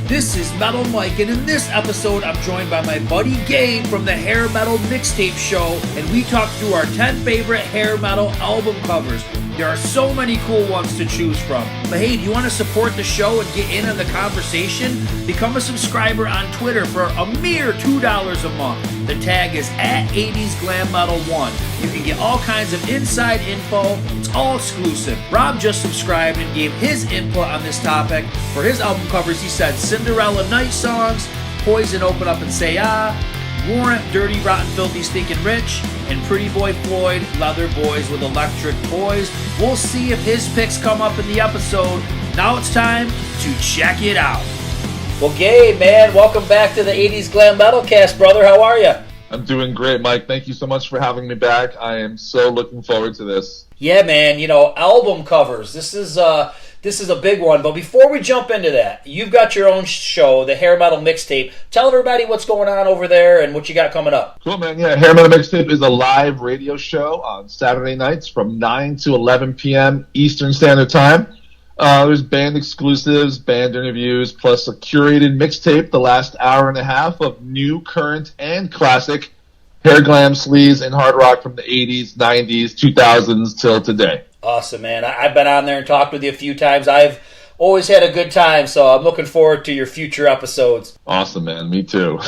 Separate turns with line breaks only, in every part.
This is Metal Mike, and in this episode, I'm joined by my buddy Gabe from the Hair Metal Mixtape Show, and we talk through our 10 favorite hair metal album covers. There are so many cool ones to choose from. But hey, do you want to support the show and get in on the conversation? Become a subscriber on Twitter for a mere $2 a month. The tag is at 80's Glam Metal 1. You can get all kinds of inside info. It's all exclusive. Rob just subscribed and gave his input on this topic. For his album covers, he said Cinderella Night Songs, Poison Open Up and Say Ah, Warrant Dirty Rotten Filthy Stinkin' Rich, and Pretty Boy Floyd Leather Boys with Electric Boys. We'll see if his picks come up in the episode. Now it's time to check it out. Well, Gabe, man, welcome back to the 80's Glam Metalcast, brother. How are you?
I'm doing great, Mike. Thank you so much for having me back. I am so looking forward to this.
Yeah, man, album covers. This is a big one. But before we jump into that, you've got your own show, the Hair Metal Mixtape. Tell everybody what's going on over there and what you got coming up.
Cool, man. Yeah, Hair Metal Mixtape is a live radio show on Saturday nights from 9 to 11 p.m. Eastern Standard Time. There's band exclusives, band interviews, plus a curated mixtape, the last hour and a half of new, current, and classic hair glam, sleaze, and hard rock from the 80s, 90s, 2000s till today.
Awesome, man. I've been on there and talked with you a few times. I've always had a good time, so I'm looking forward to your future episodes.
Awesome, man. Me too.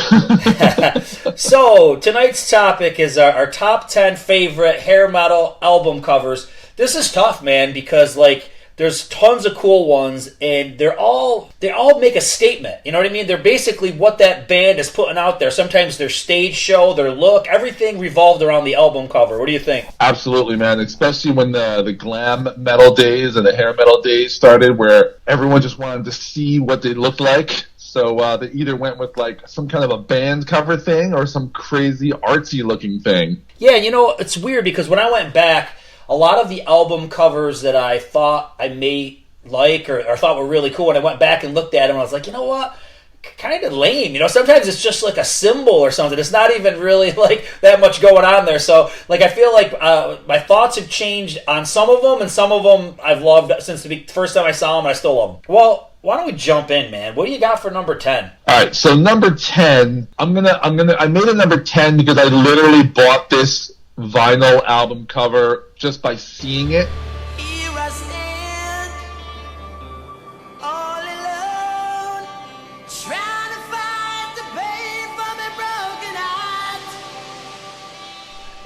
So, tonight's topic is our top 10 favorite hair metal album covers. This is tough, man, because, there's tons of cool ones, and they all make a statement. You know what I mean? They're basically what that band is putting out there. Sometimes their stage show, their look, everything revolved around the album cover. What do you think?
Absolutely, man. Especially when the glam metal days and the hair metal days started, where everyone just wanted to see what they looked like. So they either went with some kind of a band cover thing or some crazy artsy looking thing.
Yeah, it's weird because when I went back, a lot of the album covers that I thought I may like or thought were really cool, when I went back and looked at them, I was like, you know what? Kind of lame. Sometimes it's just like a symbol or something. It's not even really that much going on there. So I feel like my thoughts have changed on some of them, and some of them I've loved since the first time I saw them, and I still love them. Well, why don't we jump in, man? What do you got for number 10?
All right, so number 10, I made a number 10 because I literally bought this vinyl album cover just by seeing it.
Here I stand, all alone, trying to fight the pain from a broken heart.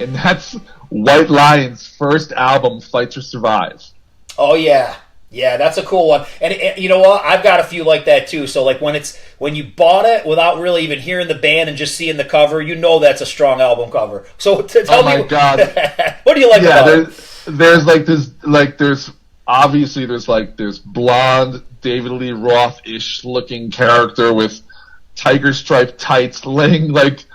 And that's White Lion's first album, Fight to Survive.
Oh, yeah. Yeah, that's a cool one. And you know what? I've got a few like that too. So when you bought it without really even hearing the band and just seeing the cover, that's a strong album cover. So tell me,
my God,
what do you like about it?
There's blonde David Lee Roth-ish looking character with tiger stripe tights, laying dead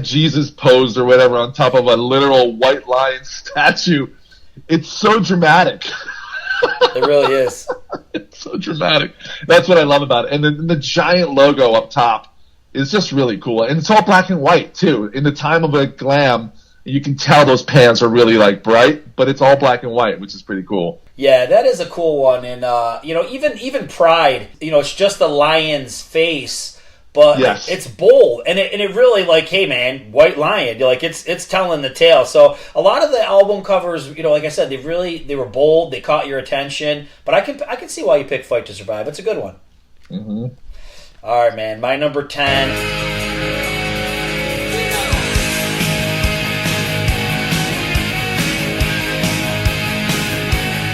Jesus pose or whatever on top of a literal White Lion statue. It's so dramatic.
It really is.
It's so dramatic. That's what I love about it. And then the giant logo up top is just really cool. And it's all black and white, too. In the time of a glam, you can tell those pants are really, bright, but it's all black and white, which is pretty cool.
Yeah, that is a cool one. And, even Pride, it's just the lion's face. But
yes,
it's bold, and it really hey man, White Lion, it's telling the tale. So a lot of the album covers, like I said, they were bold, they caught your attention. But I can see why you picked Fight to Survive. It's a good one.
Mm-hmm.
All right, man. My number 10.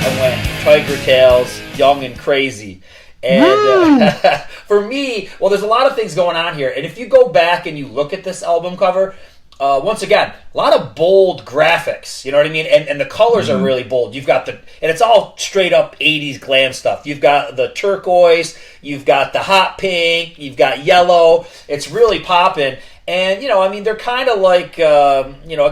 I went Tiger Tails, Young and Crazy. And for me, there's a lot of things going on here. And if you go back and you look at this album cover, once again, a lot of bold graphics. You know what I mean? And the colors are really bold. You've got and it's all straight up 80s glam stuff. You've got the turquoise, you've got the hot pink, you've got yellow. It's really popping. And, they're kind of it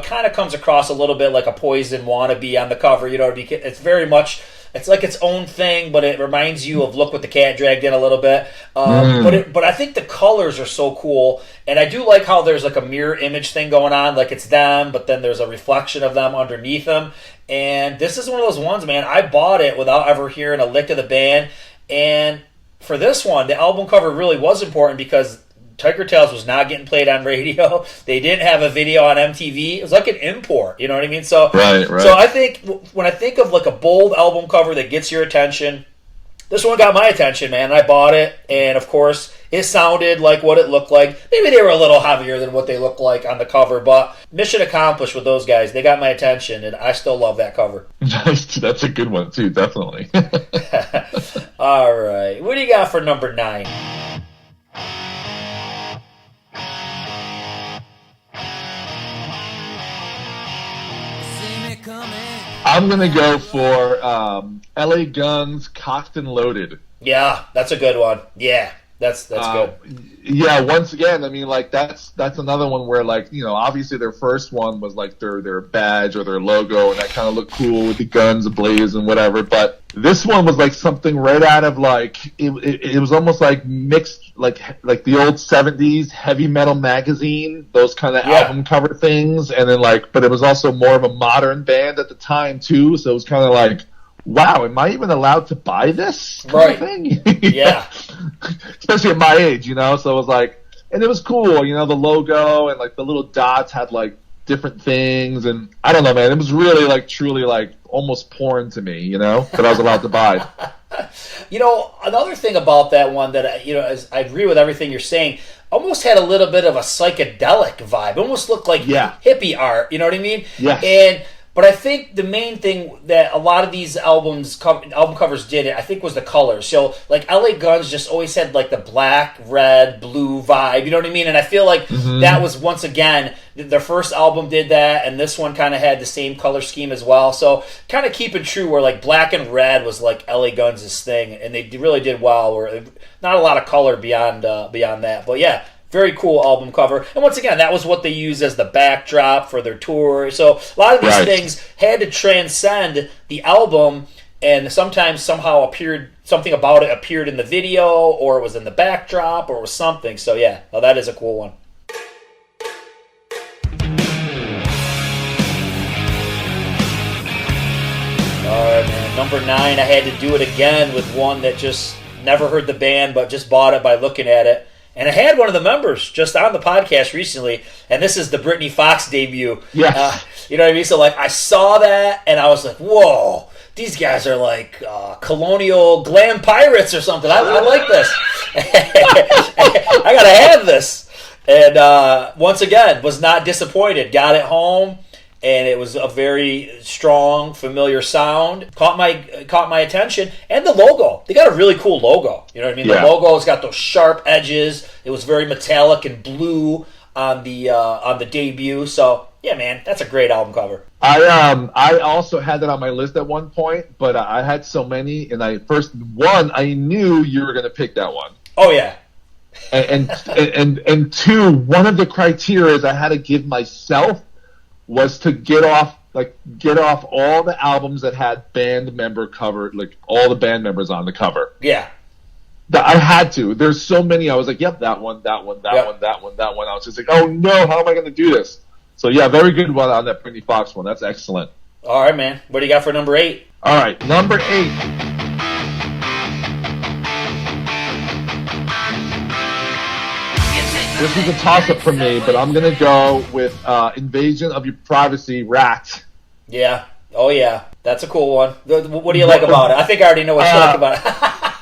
kind of comes across a little bit like a Poison wannabe on the cover. It's very much... It's like its own thing, but it reminds you of Look What the Cat Dragged In a little bit. But I think the colors are so cool, and I do like how there's a mirror image thing going on, it's them, but then there's a reflection of them underneath them. And this is one of those ones, man. I bought it without ever hearing a lick of the band, and for this one, the album cover really was important because Tiger Tails was not getting played on radio. They didn't have a video on MTV. It was like an import, you know what I mean? So,
right.
So I think when I think of like a bold album cover that gets your attention, this one got my attention, man. I bought it, and of course, it sounded like what it looked like. Maybe they were a little heavier than what they looked like on the cover, but mission accomplished with those guys. They got my attention, and I still love that cover.
That's a good one, too, definitely.
All right. What do you got for number 9?
See me coming.
I'm going to go for LA Guns, Cocked and Loaded.
Yeah, that's a good one. Yeah, that's good.
Yeah, once again, I mean, like, that's another one where, like, you know, obviously their first one was, like, their badge or their logo, and that kind of looked cool with the guns ablaze and whatever, but this one was, like, something right out of, like, it was almost, like, mixed, like the old 70s heavy metal magazine, those kind of album cover things, and then, like, but it was also more of a modern band at the time, too, so it was kind of like, wow, am I even allowed to buy this kind of thing?
Yeah.
Especially at my age, you know, so it was like, and it was cool, you know, the logo and, like, the little dots had, like, different things, and I don't know, man, it was really, like, truly, like, almost porn to me, you know, that I was allowed to buy.
You know, another thing about that one that, you know, as I agree with everything you're saying, almost had a little bit of a psychedelic vibe. It almost looked like hippie art, you know what I mean?
Yes.
But I think the main thing that a lot of these album covers did, I think, was the colors. So, like, LA Guns just always had, like, the black, red, blue vibe, you know what I mean? And I feel like that was, once again, their first album did that, and this one kind of had the same color scheme as well. So, kind of keep it true where, like, black and red was, like, LA Guns' thing, and they really did well. Where not a lot of color beyond that. But, yeah. Very cool album cover. And once again, that was what they used as the backdrop for their tour. So a lot of these things had to transcend the album, and sometimes somehow something about it appeared in the video, or it was in the backdrop, or it was something. So yeah, well, that is a cool one. All right, man. Number 9, I had to do it again with one that just never heard the band, but just bought it by looking at it. And I had one of the members just on the podcast recently, and this is the Britney Fox debut.
Yeah.
You know what I mean? So, like, I saw that, and I was like, whoa, these guys are like Colonial Glam pirates or something. I like this. I got to have this. And once again, was not disappointed. Got it home, and it was a very strong, familiar sound. Caught my attention, and the logo. They got a really cool logo. You know what I mean? Yeah. The logo's got those sharp edges. It was very metallic and blue on the debut. So yeah, man, that's a great album cover.
I also had that on my list at one point, but I had so many, and I knew you were going to pick that one.
Oh yeah.
And two, one of the criteria I had to give myself was to get off all the albums that had band member cover, like all the band members on the cover.
Yeah.
I had to. There's so many. I was like, yep, that one. I was just like, oh no, how am I going to do this? So yeah, very good one on that Britney Fox one. That's excellent.
All right, man. What do you got for number 8?
All right, number 8. This is a toss-up for me, but I'm going to go with Invasion of Your Privacy, Rat.
Yeah. Oh, yeah. That's a cool one. What do you like about it? I think I already know what you like about it.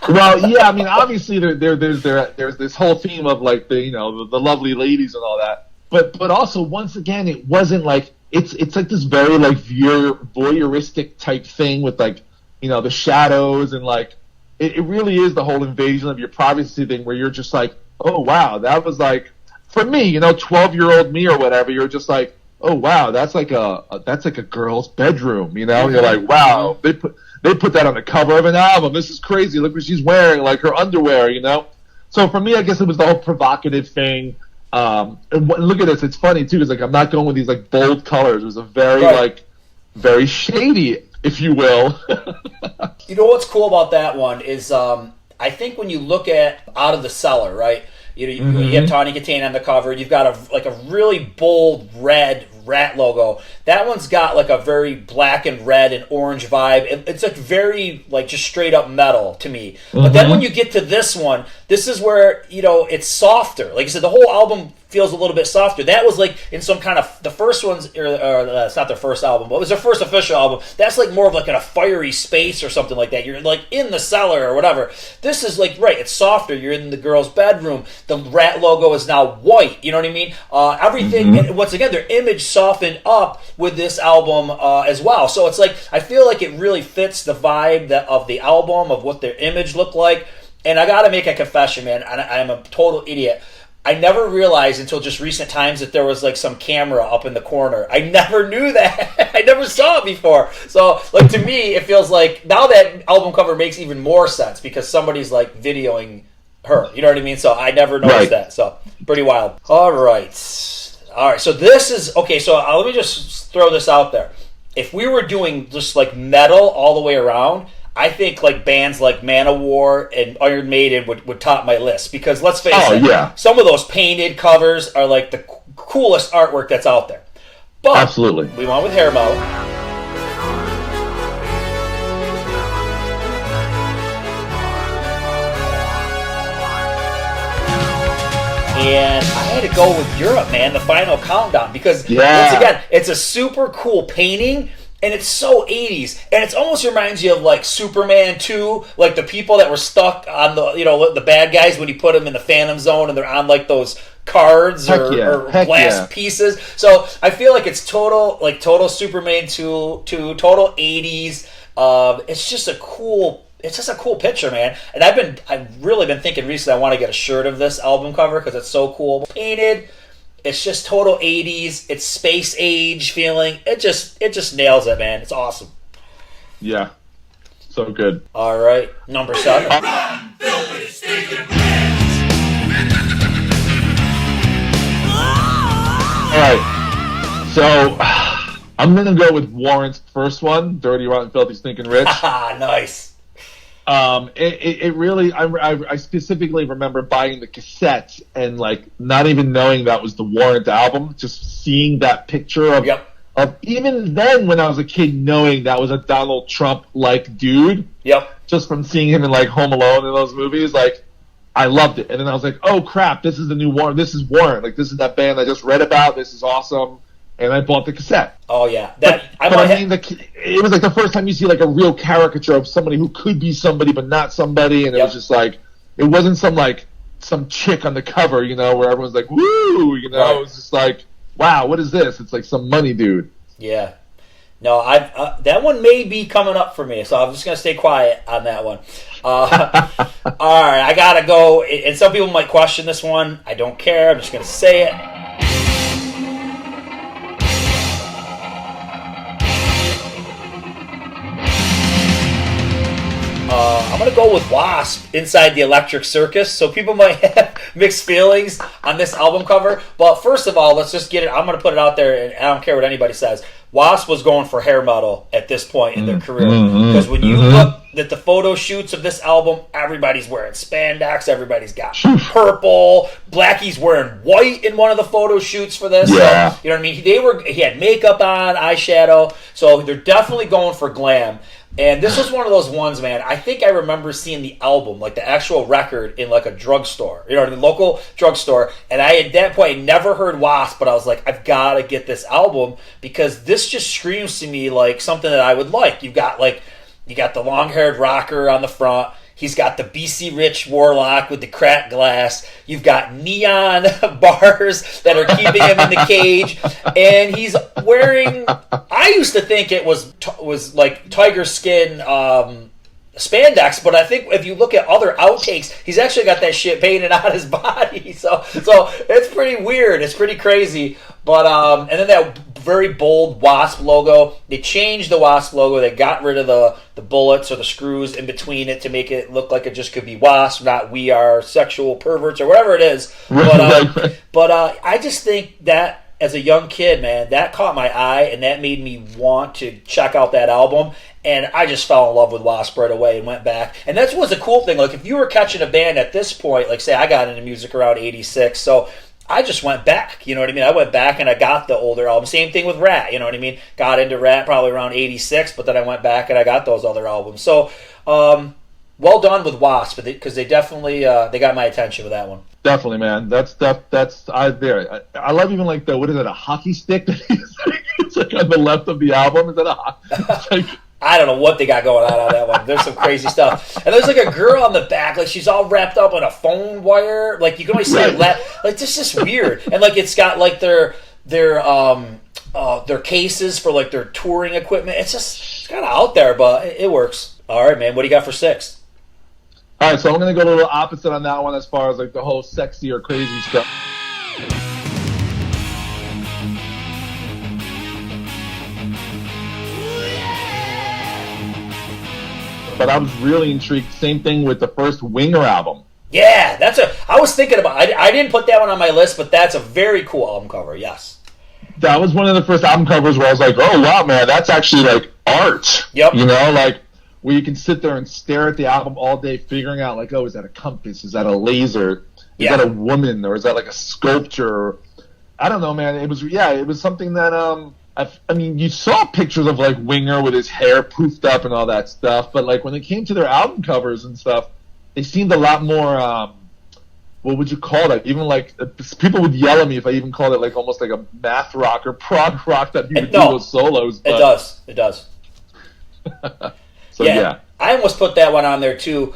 Well, yeah, I mean, obviously there's this whole theme of, like, the lovely ladies and all that. But also, once again, it wasn't like, it's like this very, like, voyeuristic type thing with, like, you know, the shadows and, like, it really is the whole invasion of your privacy thing where you're just like, oh, wow, that was like, for me, you know, 12-year-old me or whatever, you're just like, oh, wow, that's like a girl's bedroom, you know? You're like, wow, they put that on the cover of an album. This is crazy. Look what she's wearing, like her underwear, you know? So for me, I guess it was the whole provocative thing. And look at this. It's funny, too, because, like, I'm not going with these, like, bold colors. It was a very, like, very shady, if you will.
You know what's cool about that one is I think when you look at Out of the Cellar, right? You have Tawny Katane on the cover. You've got a really bold red rat logo. That one's got like a very black and red and orange vibe. It's like very like just straight up metal to me. But then when you get to this one, this is where, you know, it's softer. Like I said, the whole album feels a little bit softer. That was like in some kind of, the first one's, or it's not their first album, but it was their first official album. That's like more of like in a fiery space or something like that. You're like in the cellar or whatever. This is like, right, it's softer. You're in the girl's bedroom. The rat logo is now white. You know what I mean? Everything, and once again, their image softened up with this album as well. So it's like, I feel like it really fits the vibe of the album, of what their image looked like. And I gotta make a confession, man. I'm a total idiot. I never realized until just recent times that there was like some camera up in the corner. I never knew that. I never saw it before. So like to me, it feels like now that album cover makes even more sense because somebody's like videoing her. You know what I mean? So I never noticed that. So pretty wild. All right. So this is okay. So let me just throw this out there. If we were doing just like metal all the way around, I think like bands like Manowar and Iron Maiden would top my list because let's face it, some of those painted covers are like the coolest artwork that's out there. But
absolutely,
we went with hair metal. And I had to go with Europe, man, the Final Countdown, because once again, it's a super cool painting. And it's so 80s, and it almost reminds you of like Superman 2, like the people that were stuck on the, you know, the bad guys when you put them in the Phantom Zone and they're on like those cards or glass pieces. So I feel like it's total Superman 2, total 80s. It's just a cool picture, man. And I've really been thinking recently I want to get a shirt of this album cover because it's so cool, painted. It's just total 80s. It's space age feeling. It just nails it, man. It's awesome.
Yeah. So good.
All right. Number 7.
Run, filthy, stinking
All right. So I'm going to go with Warrant's first one, Dirty, Rotten, Filthy, Stinking Rich.
Nice.
It really, I specifically remember buying the cassette and like not even knowing that was the Warrant album, just seeing that picture of even then when I was a kid knowing that was a Donald Trump like dude. Just from seeing him in like Home Alone and those movies, like I loved it. And then I was like, oh crap, this is the new Warrant. This is Warrant. Like this is that band I just read about. This is awesome. And I bought the cassette.
Oh yeah,
it was like the first time you see like a real caricature of somebody who could be somebody but not somebody, and it was just like it wasn't some chick on the cover, you know, where everyone's like woo, you know, It was just like wow, what is this? It's like some money dude.
Yeah, no, that one may be coming up for me, so I'm just gonna stay quiet on that one. All right, I gotta go, and some people might question this one. I don't care. I'm just gonna say it. I'm going to go with Wasp, Inside the Electric Circus. So people might have mixed feelings on this album cover. But first of all, let's just get it. I'm going to put it out there, and I don't care what anybody says. Wasp was going for hair metal at this point in their career. Because when you look at the photo shoots of this album, everybody's wearing spandex. Everybody's got purple. Blackie's wearing white in one of the photo shoots for this.
Yeah.
So, you know what I mean? He had makeup on, eyeshadow. So they're definitely going for glam. And this was one of those ones, man. I think I remember seeing the album, like the actual record, in like a drugstore, you know, the local drugstore. And I, at that point, never heard Wasp, but I was like, I've got to get this album because this just screams to me like something that I would like. You got the long-haired rocker on the front. He's got the BC Rich Warlock with the cracked glass. You've got neon bars that are keeping him in the cage. And he's wearing, I used to think it was like tiger skin spandex, but I think if you look at other outtakes, he's actually got that shit painted on his body. So it's pretty weird. It's pretty crazy. But and then that very bold Wasp logo. They changed the Wasp logo. They got rid of the bullets or the screws in between it to make it look like it just could be Wasp, not we are sexual perverts or whatever it is. But I just think that as a young kid, man, that caught my eye and that made me want to check out that album. And I just fell in love with Wasp right away and went back. And that was a cool thing. Like if you were catching a band at this point, like say I got into music around 86, so I just went back, you know what I mean? I went back and I got the older albums. Same thing with Rat, you know what I mean? Got into Rat probably around 86, but then I went back and I got those other albums. So, well done with Wasp, because they definitely they got my attention with that one.
Definitely, man. That's I love even like what is it, a hockey stick? It's like on the left of the album. Is that a
I don't know what they got going on that one. There's some crazy stuff. And there's like a girl on the back, like she's all wrapped up in a phone wire. Like you can only see her left. Like this is weird. And like it's got like their cases for like their touring equipment. It's kind of out there, but it works. All right, man. What do you got for 6?
All right, so I'm going to go a little opposite on that one as far as like the whole sexy or crazy stuff. But I was really intrigued. Same thing with the first Winger album.
Yeah, I was thinking about. I didn't put that one on my list, but that's a very cool album cover. Yes,
that was one of the first album covers where I was like, "Oh wow, man, that's actually like art."
Yep.
You know, like where you can sit there and stare at the album all day, figuring out like, "Oh, is that a compass? Is that a laser? Is that a woman? Or is that like a sculpture?" I don't know, man. It was something that I mean, you saw pictures of like Winger with his hair poofed up and all that stuff, but like when it came to their album covers and stuff, they seemed a lot more. What would you call it? Even like people would yell at me if I even called it like almost like a math rock or prog rock that he would do those solos. But...
It does.
So yeah,
I almost put that one on there too.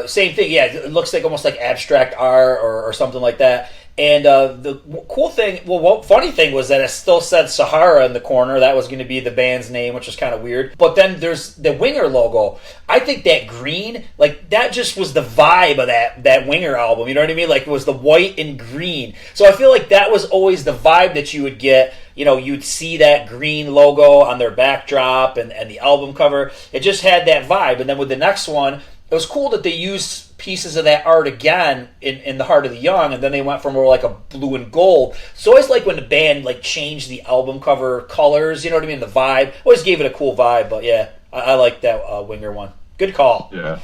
Same thing. Yeah, it looks like almost like abstract art or something like that. And the cool thing, funny thing was that it still said Sahara in the corner. That was going to be the band's name, which is kind of weird. But then there's the Winger logo. I think that green, like that just was the vibe of that Winger album. You know what I mean? Like it was the white and green. So I feel like that was always the vibe that you would get. You know, you'd see that green logo on their backdrop and the album cover. It just had that vibe. And then with the next one, it was cool that they used pieces of that art again in the Heart of the Young, and then they went for more like a blue and gold. So I always like when the band like changed the album cover colors, you know what I mean, the vibe. Always gave it a cool vibe, but yeah, I like that Winger one. Good call.
Yeah.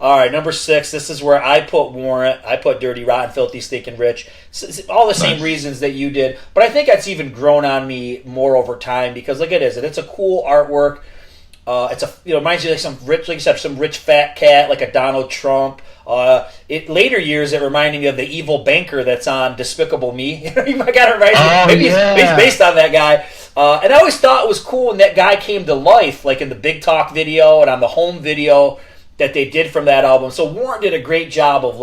All right, number 6. This is where I put Warrant. I put Dirty, Rotten, Filthy, Stinking Rich. All the same reasons that you did, but I think that's even grown on me more over time because look at it. It's a cool artwork. Reminds you like some rich, like you said, some rich fat cat, like a Donald Trump. Later years, it reminded me of the evil banker that's on Despicable Me. You got it right. Maybe he's based on that guy. And I always thought it was cool when that guy came to life, like in the Big Talk video and on the home video that they did from that album. So Warren did a great job of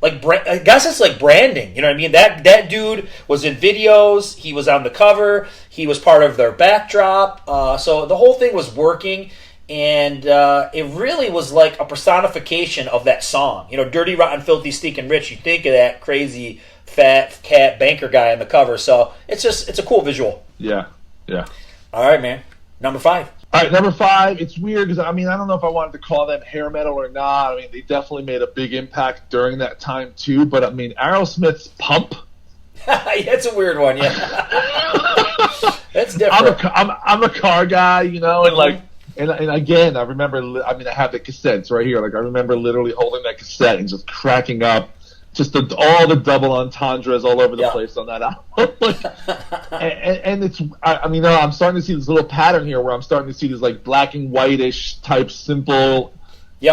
I guess it's like branding. You know what I mean? That dude was in videos. He was on the cover. He was part of their backdrop. So the whole thing was working. And it really was like a personification of that song. You know, Dirty, Rotten, Filthy, Stinking Rich. You think of that crazy fat cat banker guy on the cover. So it's a cool visual.
Yeah.
All right, man. Number 5.
All right, number 5. It's weird because I mean I don't know if I wanted to call them hair metal or not. I mean they definitely made a big impact during that time too. But I mean Aerosmith's Pump.
It's a weird one, yeah. It's different.
I'm a car guy, you know, and like. And again, I remember. I mean, I have the cassettes right here. Like, I remember literally holding that cassette and just cracking up, just all the double entendres all over the place on that album. and it's. I mean, I'm starting to see this little pattern here where I'm starting to see these like black and whitish type simple,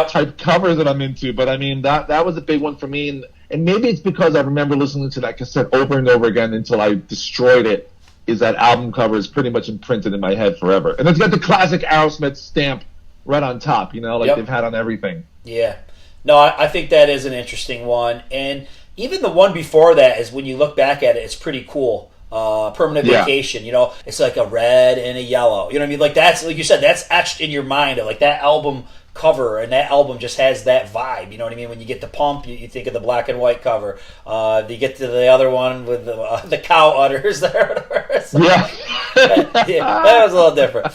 type covers that I'm into. But I mean, that was a big one for me, and maybe it's because I remember listening to that cassette over and over again until I destroyed it. Is that album cover is pretty much imprinted in my head forever. And it's got the classic Aerosmith stamp right on top, you know, like they've had on everything. Yeah.
No, I think that is an interesting one. And even the one before that is when you look back at it, it's pretty cool. Permanent Vacation, you know, it's like a red and a yellow. You know what I mean? Like that's, like you said, that's etched in your mind. Like that album cover and that album just has that vibe. You know what I mean? When you get the Pump, you think of the black and white cover. You get to the other one with the cow udders there. That was a little different.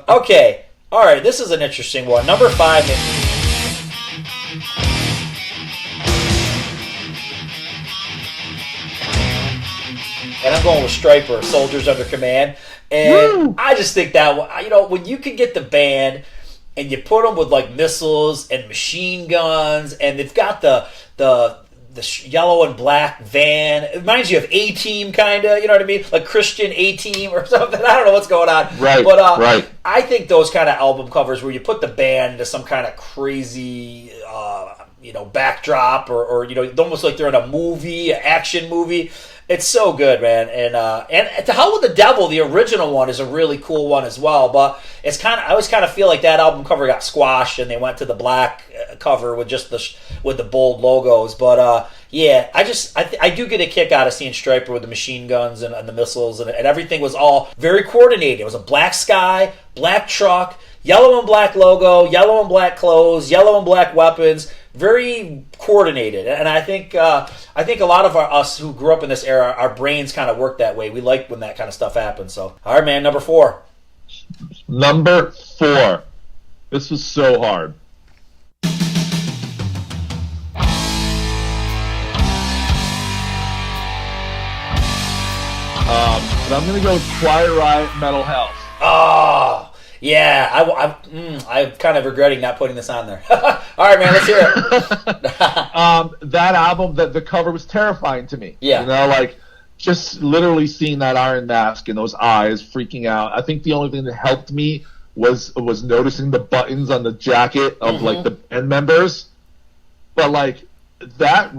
Okay. All right. This is an interesting one. Number 5. And I'm going with Stryper, Soldiers Under Command. And I just think that, you know, when you can get the band and you put them with like missiles and machine guns, and they've got the yellow and black van. It reminds you of A-Team, kind of. You know what I mean? Like Christian A-Team or something. I don't know what's going on.
Right.
But
right.
I think those kind of album covers where you put the band into some kind of crazy, backdrop or almost like they're in a movie, an action movie. It's so good, man. And To Hell with the Devil, the original one, is a really cool one as well. But I always kind of feel like that album cover got squashed and they went to the black cover with just with the bold logos. But I do get a kick out of seeing Stryper with the machine guns and the missiles and everything was all very coordinated. It was a black sky, black truck, yellow and black logo, yellow and black clothes, yellow and black weapons. Very coordinated, and I think a lot of us who grew up in this era, our brains kind of work that way. We like when that kind of stuff happens. So, all right, man, number 4.
Number 4. This was so hard. But I'm gonna go with Quiet Riot, Metal Health.
Oh. Yeah, I'm kind of regretting not putting this on there. All right, man, let's hear it.
That album, the cover was terrifying to me.
Yeah.
Just literally seeing that iron mask and those eyes freaking out. I think the only thing that helped me was noticing the buttons on the jacket of the band members. But that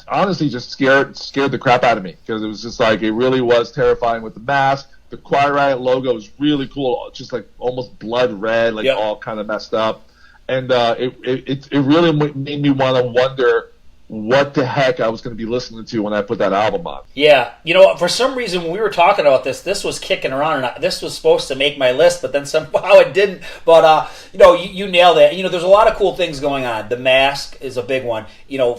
honestly just scared the crap out of me because it was just it really was terrifying with the mask. The Quiet Riot logo is really cool, just almost blood red, all kind of messed up, and it really made me want to wonder what the heck I was going to be listening to when I put that album on.
Yeah, for some reason when we were talking about this was kicking around, and this was supposed to make my list, but then somehow it didn't. But you nailed it. There's a lot of cool things going on. The mask is a big one.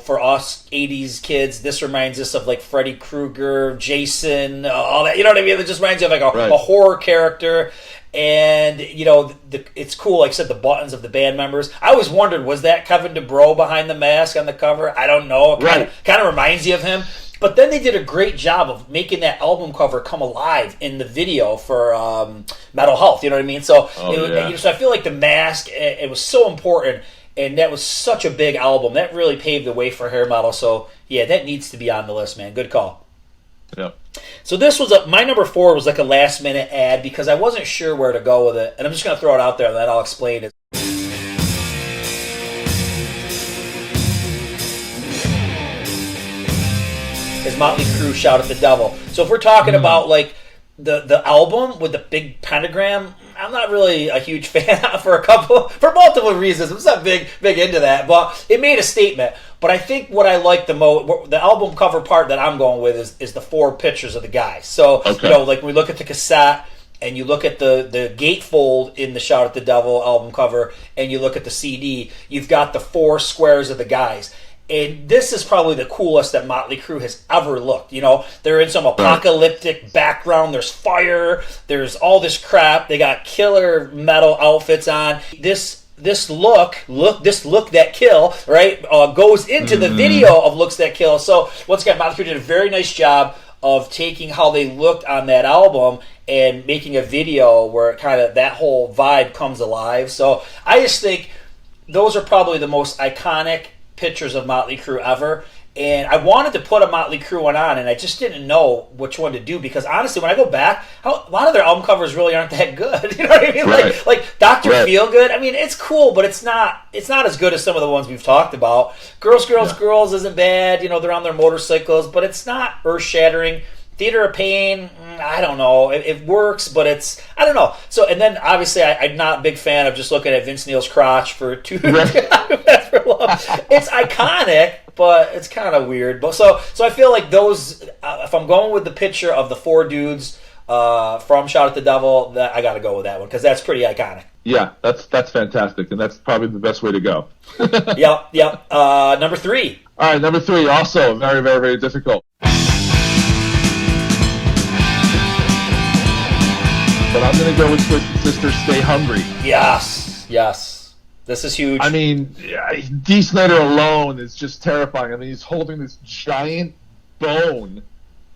For us 80s kids, this reminds us of Freddy Krueger, Jason, all that. You know what I mean? It just reminds you of a horror character. And it's cool. Like I said, the buttons of the band members. I always wondered, was that Kevin DuBrow behind the mask on the cover? I don't know. It kind of reminds you of him. But then they did a great job of making that album cover come alive in the video for Metal Health. You know what I mean? So, so I feel like the mask, it was so important, and that was such a big album. That really paved the way for hair metal. So yeah, that needs to be on the list, man. Good call.
Yeah.
So this was my number 4 was a last minute ad because I wasn't sure where to go with it, and I'm just going to throw it out there and then I'll explain it. Is Motley Crue Shout at the Devil. So if we're talking about the album with the big pentagram, I'm not really a huge fan for multiple reasons. I'm not big into that, but it made a statement. But I think what I like the most, the album cover part that I'm going with is the 4 pictures of the guys. So, when we look at the cassette and you look at the gatefold in the Shout at the Devil album cover and you look at the CD, you've got the 4 squares of the guys. And this is probably the coolest that Motley Crue has ever looked. They're in some apocalyptic background. There's fire. There's all this crap. They got killer metal outfits on. This look that kill, right, goes into the video of Looks That Kill. So once again, Motley Crue did a very nice job of taking how they looked on that album and making a video where kind of that whole vibe comes alive. So I just think those are probably the most iconic pictures of Motley Crue ever, and I wanted to put a Motley Crue one on, and I just didn't know which one to do because honestly, when I go back, a lot of their album covers really aren't that good. You know what I mean?
Right.
Like Dr. Feelgood. I mean, it's cool, but it's not as good as some of the ones we've talked about. Girls isn't bad. They're on their motorcycles, but it's not earth shattering. Theater of Pain, I don't know. It works, but I don't know. So, and then obviously, I'm not a big fan of just looking at Vince Neil's crotch for 2 minutes. It's iconic, but it's kind of weird. But so I feel like those. If I'm going with the picture of the 4 dudes from Shout at the Devil, that I got to go with that one because that's pretty iconic.
Yeah, that's fantastic, and that's probably the best way to go.
Yep. Number 3.
All right, number 3, also very, very, very difficult. But I'm going to go with Twisted Sister, Stay Hungry.
Yes. This is huge.
I mean, Dee Snider alone is just terrifying. I mean, he's holding this giant bone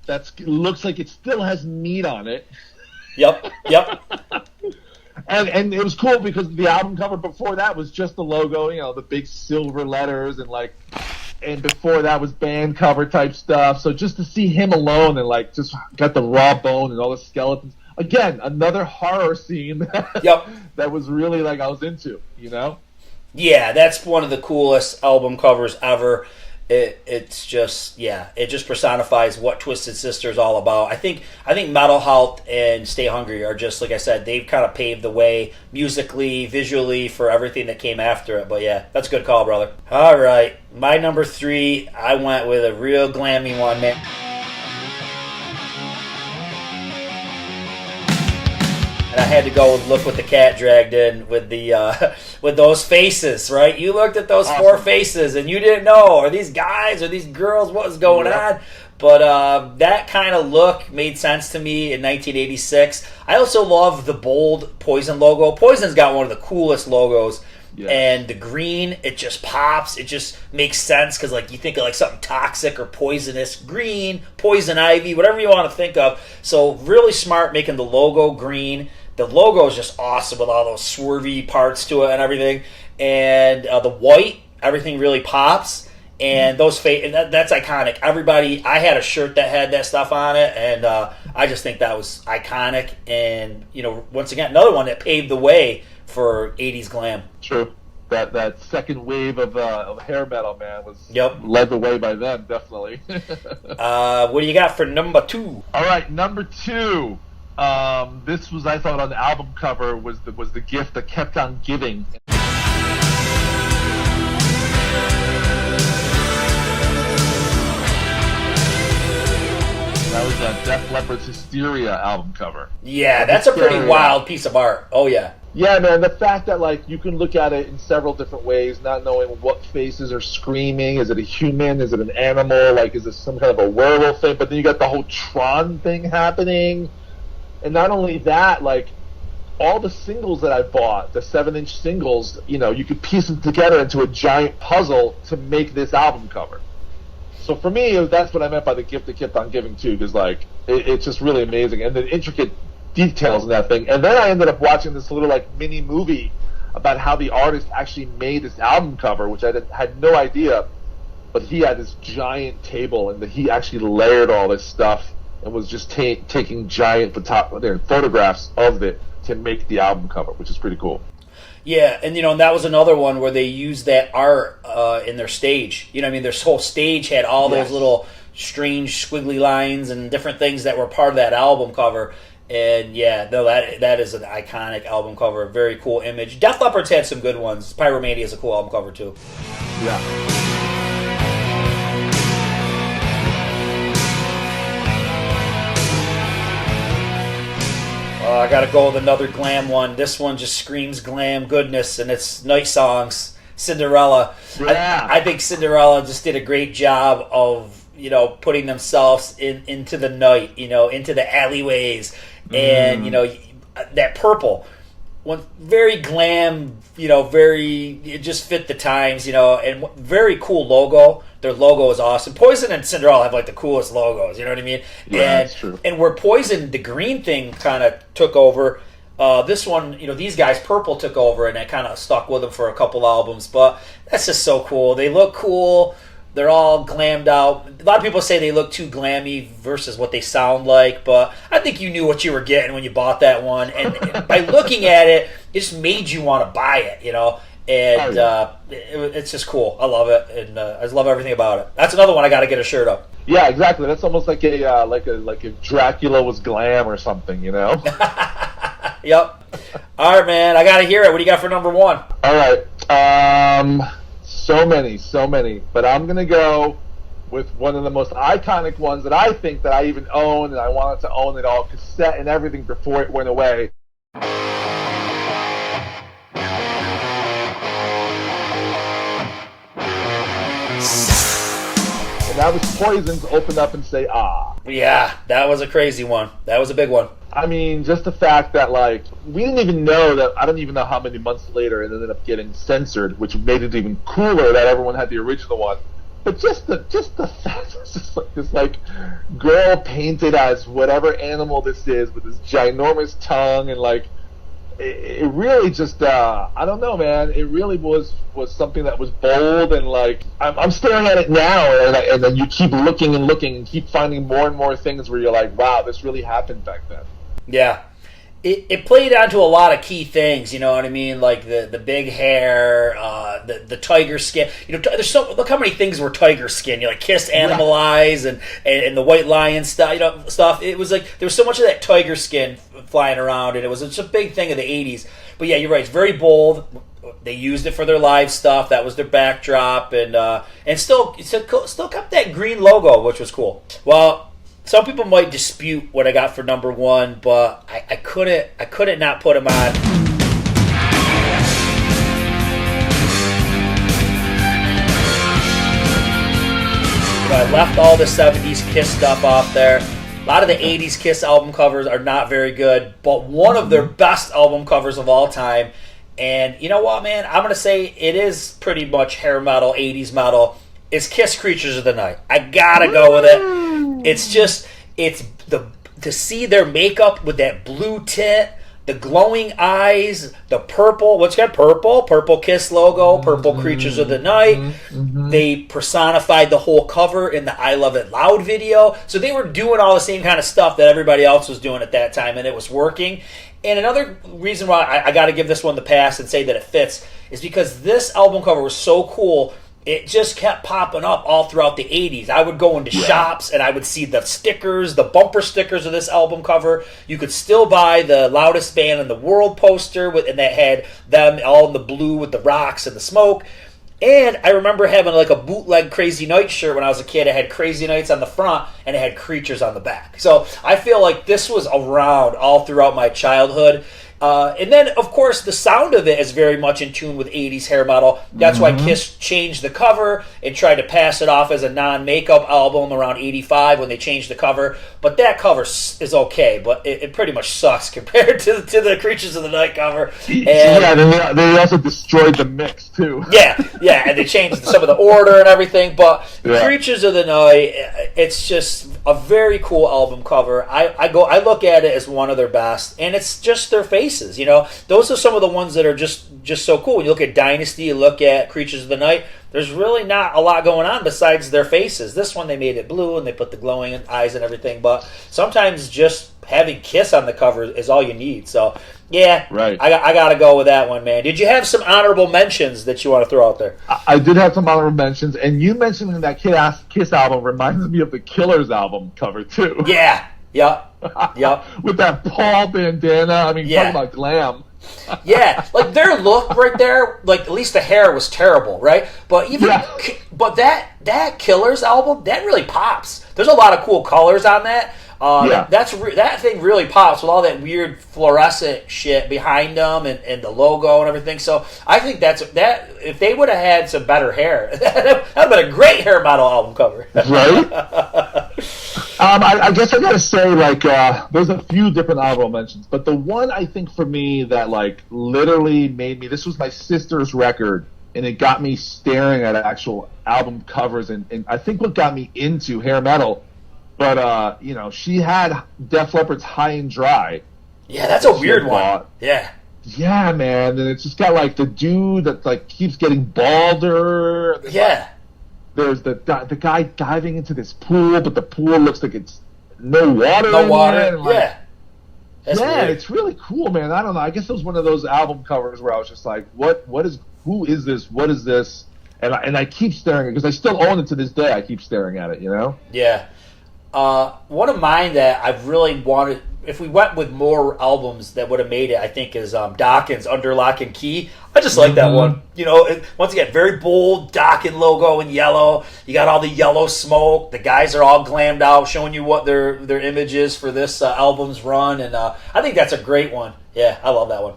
that looks like it still has meat on it.
Yep.
And it was cool because the album cover before that was just the logo, the big silver letters and and before that was band cover type stuff. So just to see him alone and like just got the raw bone and all the skeletons. Again, another horror scene
Yep.
that was really like I was into, you know?
Yeah, that's one of the coolest album covers ever. It's just, yeah, it just personifies what Twisted Sister is all about. I think Metal Health and Stay Hungry are just, like I said, they've kind of paved the way musically, visually for everything that came after it. But yeah, that's a good call, brother. All right, my number 3, I went with a real glammy one, man. And I had to go with Look What the Cat Dragged In with the with those faces, right? You looked at those four faces and you didn't know, are these guys, are these girls, what was going on? But that kind of look made sense to me in 1986. I also love the bold Poison logo. Poison's got one of the coolest logos. Yes. And the green, it just pops. It just makes sense because, like, you think of like something toxic or poisonous. Green, poison ivy, whatever you want to think of. So really smart making the logo green. The logo is just awesome with all those swervy parts to it and everything. And the white, everything really pops. And those that's iconic. Everybody, I had a shirt that had that stuff on it, and I just think that was iconic. And once again, another one that paved the way for 80s glam.
True. That second wave of hair metal, man, was
led
the way by them, definitely.
What do you got for number 2?
All right, number 2. This was, I thought, on the album cover was the gift that kept on giving. That was Def Leppard's Hysteria album cover.
Yeah, that's a pretty wild piece of art. Oh, yeah.
Yeah, man, the fact that, like, you can look at it in several different ways, not knowing what faces are screaming. Is it a human? Is it an animal? Like, is it some kind of a werewolf thing? But then you got the whole Tron thing happening. And not only that, like, all the singles that I bought, the 7-inch singles, you could piece them together into a giant puzzle to make this album cover. So for me, that's what I meant by the gift that kept on giving, too, because, like, it's just really amazing. And the intricate details in that thing. And then I ended up watching this little, like, mini movie about how the artist actually made this album cover, which I had no idea. But he had this giant table, and he actually layered all this stuff and was just taking giant photographs of it to make the album cover, which is pretty cool.
Yeah, and and that was another one where they used that art in their stage. Their whole stage had all those little strange squiggly lines and different things that were part of that album cover. And yeah, no, that is an iconic album cover. Very cool image. Def Leppard's had some good ones. Pyromania is a cool album cover too.
Yeah.
I gotta go with another glam one. This one just screams glam goodness, and it's night songs. Cinderella.
Yeah.
I think Cinderella just did a great job of putting themselves into the night, into the alleyways, and that purple. One very glam, it just fit the times, and very cool logo. Their logo is awesome. Poison and Cinderella have like the coolest logos, you know what I mean?
Yeah, that's true.
And where Poison, the green thing kind of took over, this one, these guys, purple took over, and it kind of stuck with them for a couple albums. But that's just so cool. They look cool. They're all glammed out. A lot of people say they look too glammy versus what they sound like, but I think you knew what you were getting when you bought that one. And by looking at it, it just made you want to buy it, And it's just cool. I love it, and I just love everything about it. That's another one I got to get a shirt of.
Yeah, exactly. That's almost like like if Dracula was glam or something,
Yep. All right, man. I got to hear it. What do you got for number 1?
All right. So many. But I'm going to go with one of the most iconic ones that I think that I even own, and I wanted to own it all, cassette and everything before it went away. And that was Poison's Open Up and Say Ah.
Yeah, that was a crazy one. That was a big one.
I mean, just the fact that, like, we didn't even know that, I don't even know how many months later it ended up getting censored, which made it even cooler that everyone had the original one. But just the fact, it's just like this, like, girl painted as whatever animal this is with this ginormous tongue, and, like, it really just I don't know, man. It really was something that was bold, and like I'm staring at it now, and then you keep looking and looking and keep finding more and more things where you're like, wow, this really happened back then.
Yeah. It played onto a lot of key things, you know what I mean? Like the big hair, the tiger skin. You know, look how many things were tiger skin. You know, like Kiss Animal Eyes and the White Lion stuff. You know, stuff. It was like there was so much of that tiger skin flying around, and it was just a big thing of the '80s. But yeah, you're right. It's very bold. They used it for their live stuff. That was their backdrop, and still kept that green logo, which was cool. Well. Some people might dispute what I got for number one, but I couldn't not put him on. I left all the 70s Kiss stuff off there. A lot of the 80s Kiss album covers are not very good, but one of their best album covers of all time. And you know what, man? I'm going to say it is pretty much hair metal, 80s metal. It's Kiss Creatures of the Night. I gotta go with it. To see their makeup with that blue tint, the glowing eyes, the purple. What's got purple? Purple Kiss logo, purple Creatures of the Night. Mm-hmm. They personified the whole cover in the I Love It Loud video. So they were doing all the same kind of stuff that everybody else was doing at that time, and it was working. And another reason why I got to give this one the pass and say that it fits is because this album cover was so cool. It just kept popping up all throughout the 80s. I would go into shops and I would see the stickers, the bumper stickers of this album cover. You could still buy the Loudest Band in the World poster, and that had them all in the blue with the rocks and the smoke. And I remember having like a bootleg Crazy Night shirt when I was a kid. It had Crazy Nights on the front and it had Creatures on the back. So I feel like this was around all throughout my childhood. And then, of course, the sound of it is very much in tune with 80s hair metal. That's why Kiss changed the cover and tried to pass it off as a non-makeup album around 85 when they changed the cover. But that cover is okay, but it pretty much sucks compared to the Creatures of the Night cover. And,
yeah, they also destroyed the mix, too.
yeah, and they changed some of the order and everything. But Creatures of the Night, it's just a very cool album cover. I look at it as one of their best, and it's just their faces. You know, those are some of the ones that are just so cool. When you look at Dynasty, you look at Creatures of the Night, there's really not a lot going on besides their faces. This one, they made it blue and they put the glowing eyes and everything, but sometimes just having Kiss on the cover is all you need. So yeah, right. I gotta go with that one, man. Did you have some honorable mentions that you want to throw out there?
I did have some honorable mentions, and you mentioning that Kiss album reminds me of the Killers album cover too.
Yeah. Yep.
With that Paul bandana. I mean, talking about glam.
Yeah, like their look right there. Like at least the hair was terrible, right? But but that Killers album that really pops. There's a lot of cool colors on that. That thing really pops with all that weird fluorescent shit behind them and the logo and everything. So I think that if they would have had some better hair, that would have been a great hair metal album cover.
Right? I guess I gotta say, like, there's a few different honorable mentions, but the one I think for me that like literally made me, this was my sister's record, and it got me staring at actual album covers, and I think what got me into hair metal. But, she had Def Leppard's High and Dry.
Yeah, that's a weird one. Yeah.
Yeah, man. And it's just got, like, the dude that, like, keeps getting balder.
Yeah.
There's the guy diving into this pool, but the pool looks like it's no water.
No water.
It, like,
yeah. That's weird.
It's really cool, man. I don't know. I guess it was one of those album covers where I was just like, who is this? What is this? And I keep staring at it because I still own it to this day. I keep staring at it, you know?
Yeah. One of mine that I've really wanted, if we went with more albums that would have made it, I think is Dawkins, Under Lock and Key. I just like that one. You know, once again, very bold Dawkins logo in yellow. You got all the yellow smoke. The guys are all glammed out, showing you what their image is for this album's run. And I think that's a great one. Yeah, I love that one.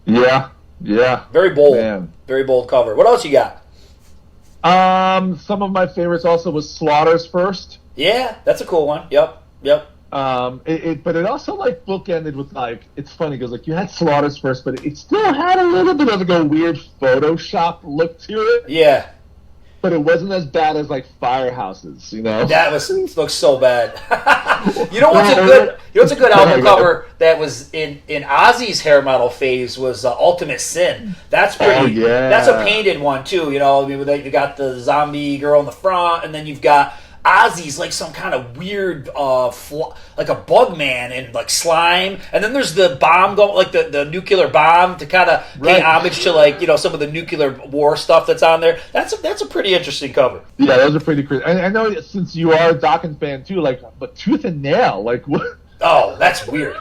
Yeah.
Very bold.
Man.
Very bold cover. What else you got?
Some of my favorites also was Slaughter's First.
Yeah, that's a cool one. Yep.
But it also like bookended with like, it's funny because like you had Slaughter's First, but it still had a little bit of like a weird Photoshop look to it.
Yeah.
but it wasn't as bad as like Firehouses, you know.
That looks so bad. You know what's a good album cover that was in Ozzy's hair metal phase was Ultimate Sin. That's pretty.
Oh, yeah.
That's a painted one too. You know, I mean, you got the zombie girl in the front, and then you've got Ozzy's like some kind of weird, like a bug man and like slime, and then there's the bomb like the nuclear bomb to kind of pay homage to like some of the nuclear war stuff that's on there. That's a pretty interesting cover.
Yeah, those are pretty crazy. I know since you are a Dawkins fan too, like, but Tooth and Nail, like what?
Oh, that's weird.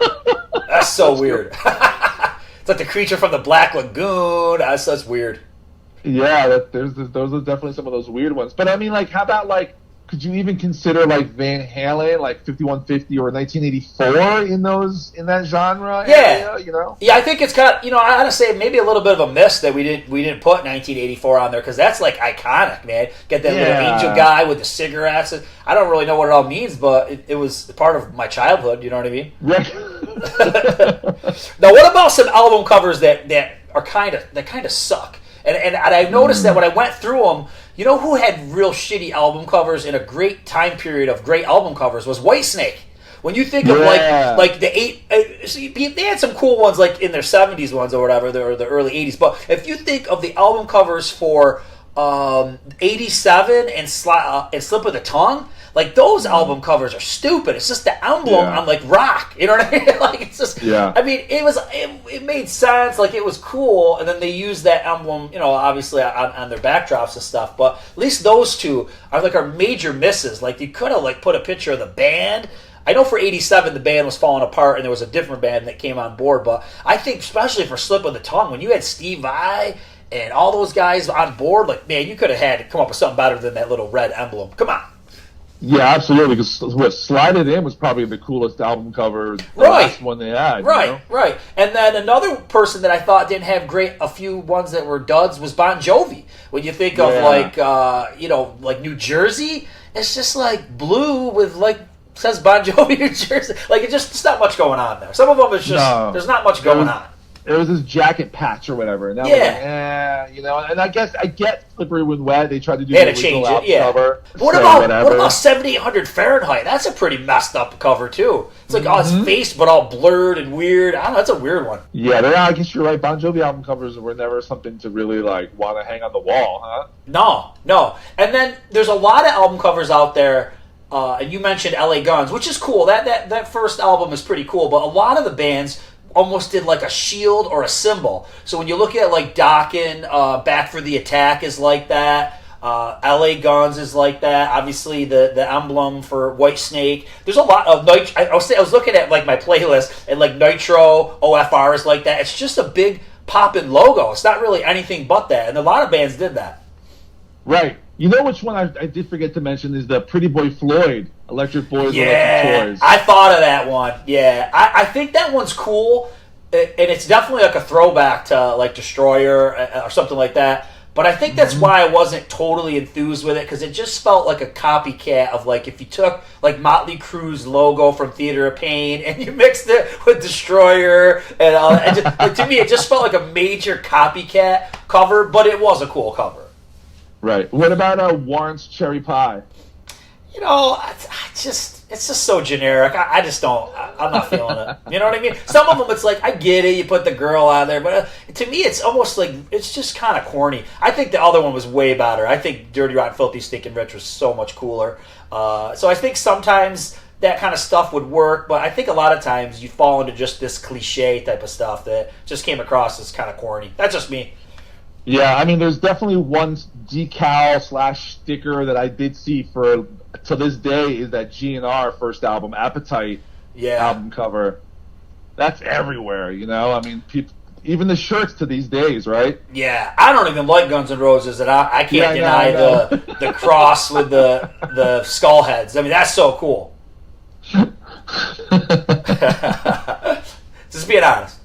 That's so weird. It's like the creature from the Black Lagoon. That's weird.
Yeah, those are definitely some of those weird ones. But I mean, like, how about like? Could you even consider like Van Halen, like 5150 or 1984 in that genre?
Yeah,
area,
Yeah, I think it's kind of I gotta say maybe a little bit of a miss that we didn't put 1984 on there because that's like iconic, man. Get that little angel guy with the cigarettes. I don't really know what it all means, but it was part of my childhood. You know what I mean?
Right.
Now, what about some album covers that are kind of suck? And I noticed that when I went through them, you know who had real shitty album covers in a great time period of great album covers was Whitesnake. When you think of like the they had some cool ones like in their 70s ones or whatever, or the early 80s. But if you think of the album covers for 87 and Slip of the Tongue, like those album covers are stupid. It's just the emblem on like rock. You know what I mean? Like it's just. Yeah. I mean, it made sense. Like it was cool, and then they used that emblem, obviously on their backdrops and stuff. But at least those two are major misses. Like you could have like put a picture of the band. I know for 87 the band was falling apart and there was a different band that came on board. But I think especially for Slip of the Tongue, when you had Steve Vai and all those guys on board, like man, you could have had to come up with something better than that little red emblem. Come on.
Yeah, absolutely. Because Slide It In was probably the coolest album cover, the last one they had.
Right. And then another person that I thought didn't have a few ones that were duds was Bon Jovi. When you think of like New Jersey, it's just like blue with like says Bon Jovi New Jersey. Like it's not much going on there. Some of them is just there's not much going on.
It was his jacket patch or whatever, and that was like, And I get Slippery When Wet. They tried to do the original album cover.
But what about 7800 Fahrenheit? That's a pretty messed up cover too. It's like his face, but all blurred and weird. I don't know. That's a weird one.
Yeah, I guess you're right. Bon Jovi album covers were never something to really like want to hang on the wall, huh?
No. And then there's a lot of album covers out there. And you mentioned LA Guns, which is cool. That first album is pretty cool. But a lot of the bands almost did like a shield or a symbol. So when you look at like Dokken, Back for the Attack is like that. LA Guns is like that. Obviously the emblem for Whitesnake. There's a lot of I was looking at like my playlist and like Nitro, OFR is like that. It's just a big poppin' logo. It's not really anything but that. And a lot of bands did that.
Right. You know which one I did forget to mention is the Pretty Boy Floyd, Electric Boys, Electric Toys.
I thought of that one. Yeah, I think that one's cool, and it's definitely like a throwback to like Destroyer or something like that. But I think that's why I wasn't totally enthused with it, because it just felt like a copycat of like if you took like Motley Crue's logo from Theater of Pain and you mixed it with Destroyer, and like, to me it just felt like a major copycat cover, but it was a cool cover.
Right. What about Warrant's Cherry Pie?
It's just so generic. I just don't. I'm not feeling it. You know what I mean? Some of them, it's like I get it. You put the girl on there, but to me, it's almost like it's just kind of corny. I think the other one was way better. I think Dirty Rotten Filthy Stinking Rich was so much cooler. So I think sometimes that kind of stuff would work, but I think a lot of times you fall into just this cliche type of stuff that just came across as kind of corny. That's just me.
Yeah, I mean, there's definitely one decal / sticker that I did see to this day is that GNR first album, Appetite album cover. That's everywhere, I mean, even the shirts to these days, right?
Yeah, I don't even like Guns N' Roses, and I can't deny the cross with the skull heads. I mean, that's so cool. Just being honest.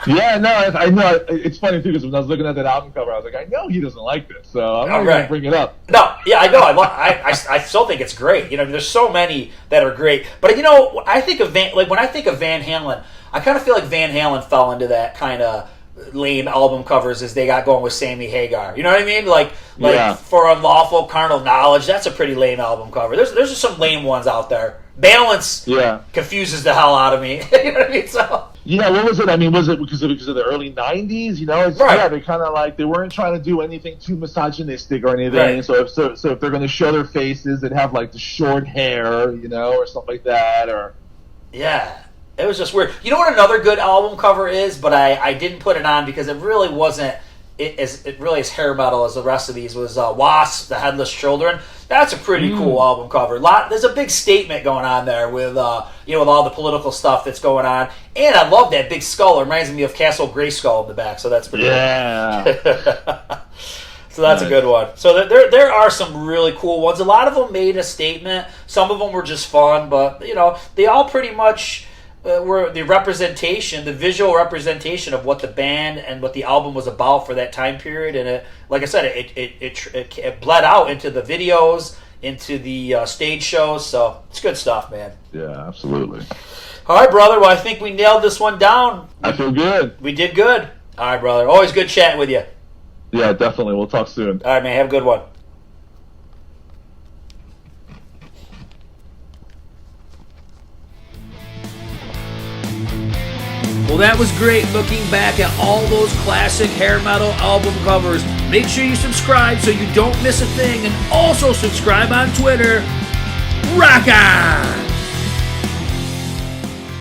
Yeah, no, I know. It's funny, too, because when I was looking at that album cover, I was like, I know he doesn't like this, so I'm not going to bring it up.
No, yeah, I know. I still think it's great. There's so many that are great. But, I think of when I think of Van Halen, I kind of feel like Van Halen fell into that kind of lame album covers as they got going with Sammy Hagar. You know what I mean? Like
Yeah.
For Unlawful Carnal Knowledge, that's a pretty lame album cover. There's just some lame ones out there. Balance confuses the hell out of me. You know what I mean? So
yeah, what was it? I mean, was it because of the early '90s? You know,
Right.
They kind of like they weren't trying to do anything too misogynistic or anything.
Right.
So if they're going to show their faces, they'd have like the short hair, you know, or something like that. Or
yeah, it was just weird. You know what another good album cover is, but I didn't put it on because it really wasn't it really as hair metal as the rest of these, was Wasp, The Headless Children. That's a pretty cool album cover. There's a big statement going on there with with all the political stuff that's going on, and I love that big skull. It reminds me of Castle Grayskull in the back, so that's pretty cool. So that's a good one. So there are some really cool ones. A lot of them made a statement. Some of them were just fun, but they all pretty much were the representation, the visual representation of what the band and what the album was about for that time period. And it, like I said, it bled out into the videos, into the stage shows. So it's good stuff, man.
yeah, absolutely.
All right, brother. Well, I think we nailed this one down.
I feel good.
We did good. All right, brother. Always good chatting with you.
Yeah, definitely. We'll talk soon.
All right, man. Have a good one.
Well, that was great looking back at all those classic hair metal album covers. Make sure you subscribe so you don't miss a thing, and also subscribe on Twitter. Rock on!